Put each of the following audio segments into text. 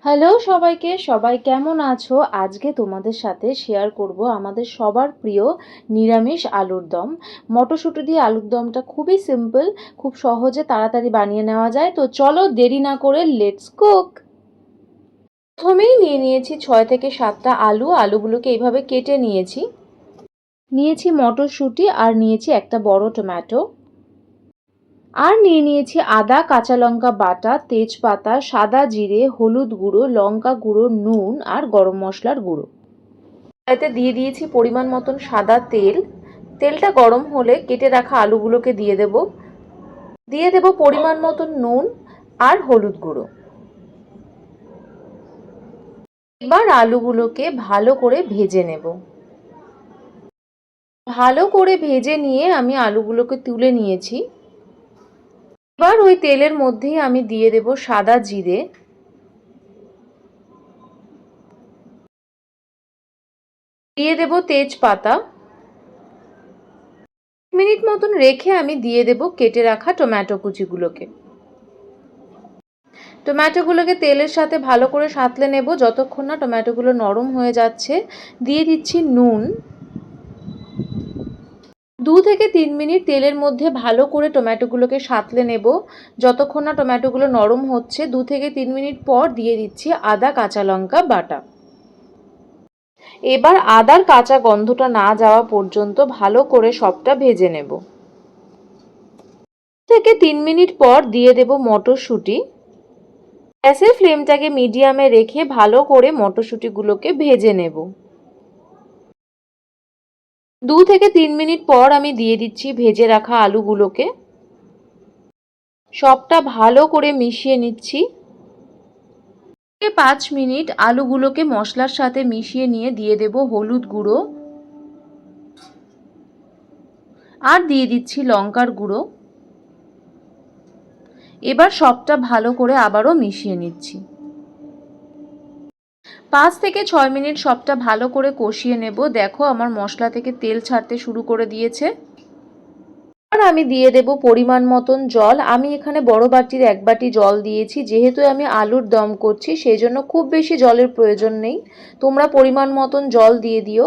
Hello সবাইকে, সবাই কেমন আছো? আজকে তোমাদের সাথে শেয়ার করব আমাদের সবার প্রিয় নিরামিষ আলুর দম। মটরশুঁটি দিয়ে আলুর দমটা খুবই সিম্পল, খুব সহজে তাড়াতাড়ি বানিয়ে নেওয়া যায়। তো চলো দেরি না করে লেটস কুক। প্রথমেই নিয়ে নিয়েছি 6 থেকে 7টা আলুগুলোকে এইভাবে কেটে নিয়েছি মটরশুঁটি আর নিয়েছি একটা বড় টমেটো। আর নিয়ে নিয়েছি আদা, কাঁচা লঙ্কা বাটা, তেজপাতা, সাদা জিরে, হলুদ গুঁড়ো, লঙ্কা গুঁড়ো, নুন আর গরম মশলার গুঁড়ো। এতে দিয়ে দিয়েছি পরিমাণ মতন সাদা তেল। তেলটা গরম হলে কেটে রাখা আলুগুলোকে দিয়ে দেব পরিমাণ মতন নুন আর হলুদ গুঁড়ো। এবার আলুগুলোকে ভালো করে ভেজে নেব। ভালো করে ভেজে নিয়ে আমি আলুগুলোকে তুলে নিয়েছি। এবার ওই তেলের মধ্যেই আমি দিয়ে দেব সাদা জিরে, দিয়ে দেব তেজপাতা। মিনিট মতন রেখে আমি দিয়ে দেব কেটে রাখা টমেটো কুচিগুলোকে। টমেটোগুলোকে তেলের সাথে ভালো করে সাঁতলে নেব যতক্ষণ না টমেটোগুলো নরম হয়ে যাচ্ছে। দিয়ে দিচ্ছি নুন। 2 থেকে 3 মিনিট তেলের মধ্যে ভালো করে টমেটোগুলোকে সাঁতলে নেব যতক্ষণ না টমেটোগুলো নরম হচ্ছে। 2 থেকে 3 মিনিট পর দিয়ে দিচ্ছি আদা, কাঁচা লঙ্কা বাটা। এবার আদার কাঁচা গন্ধটা না যাওয়া পর্যন্ত ভালো করে সবটা ভেজে নেব। 2 থেকে 3 মিনিট পর দিয়ে দেব মটরশুঁটি। গ্যাসের ফ্লেমটাকে মিডিয়ামে রেখে ভালো করে মটরশুঁটিগুলোকে ভেজে নেব। 2 থেকে 3 মিনিট পর আমি দিয়ে দিচ্ছি ভেজে রাখা আলুগুলোকে। সবটা ভালো করে মিশিয়ে নিচ্ছি। 5 মিনিট আলুগুলোকে মশলার সাথে মিশিয়ে নিয়ে দিয়ে দেব হলুদ গুঁড়ো আর দিয়ে দিচ্ছি লঙ্কার গুঁড়ো। এবার সবটা ভালো করে আবারও মিশিয়ে নিচ্ছি। 5 থেকে 6 মিনিট সবটা ভালো করে কষিয়ে নেব। দেখো আমার মশলা থেকে তেল ছাড়তে শুরু করে দিয়েছে। আর আমি দিয়ে দেব পরিমাণ মতন জল। আমি এখানে বড় বাটির 1 বাটি জল দিয়েছি। যেহেতু আমি আলুর দম করছি সেই জন্য খুব বেশি জলের প্রয়োজন নেই। তোমরা পরিমাণ মতন জল দিয়ে দিও।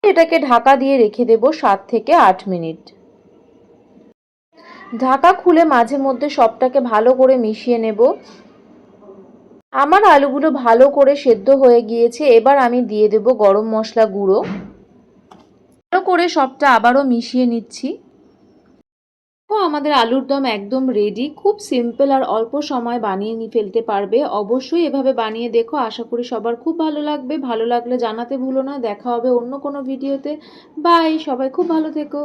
এটাকে ঢাকা দিয়ে রেখে দেব 7 থেকে 8 মিনিট। ঢাকা খুলে মাঝে মধ্যে সবটাকে ভালো করে মিশিয়ে নেব। আমার আলুগুলো ভালো করে সেদ্ধ হয়ে গিয়েছে। এবার আমি দিয়ে দেব গরম মশলা গুঁড়ো। ভালো করে সবটা আবারও মিশিয়ে নিচ্ছি। তো আমাদের আলুর দম একদম রেডি। খুব সিম্পল আর অল্প সময় বানিয়ে ফেলতে পারবে। অবশ্যই এভাবে বানিয়ে দেখো, আশা করি সবার খুব ভালো লাগবে। ভালো লাগলে জানাতে ভুলো না। দেখা হবে অন্য কোনো ভিডিওতে। বাই, সবাই খুব ভালো থেকো।